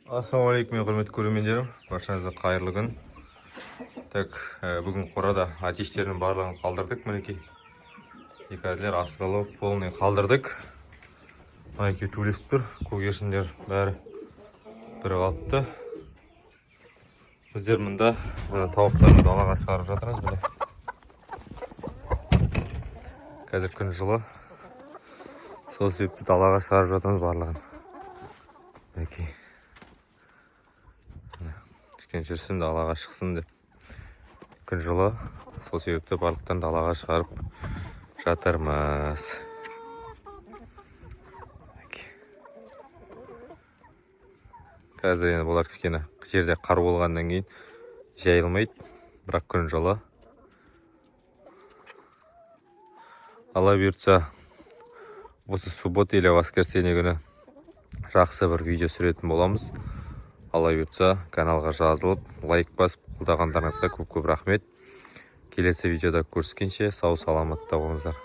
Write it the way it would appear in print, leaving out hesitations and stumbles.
Ассалаумағалейкум, құрметті көрермендерім, баршаңызға қайырлы күн. Так, бүгін қорада атештерінің барлығын қалдырдық. Мінекей екәділер астролог полный қалдырдық. Мінекей төлесіп тұр, көгершіндер бәрі бір қалыпты. Біздер мұнда тауықтарды далаға шығарып жатырмыз. Біле қазір күн жылы, сол себепті далаға шығарып жатырмыз барлығын. Мінекей кішкене жүрсін, далаға шықсын деп. Күн жылы, сол себепті барлықтан далаға шығарып жатырмыз. Қазір енді болар кішкене жерде қар болғаннан кейін жайылмайды, бірақ күн жылы. Алла бұйыртса, осы суббота или воскресенье күні жақсы бір видео түсіретін боламыз. Алла бұйыртса, каналға жазылып, лайк басып, қолдағандарыңызға көп-көп рахмет. Келесі видеода көріскенше сау саламатта болыңыздар.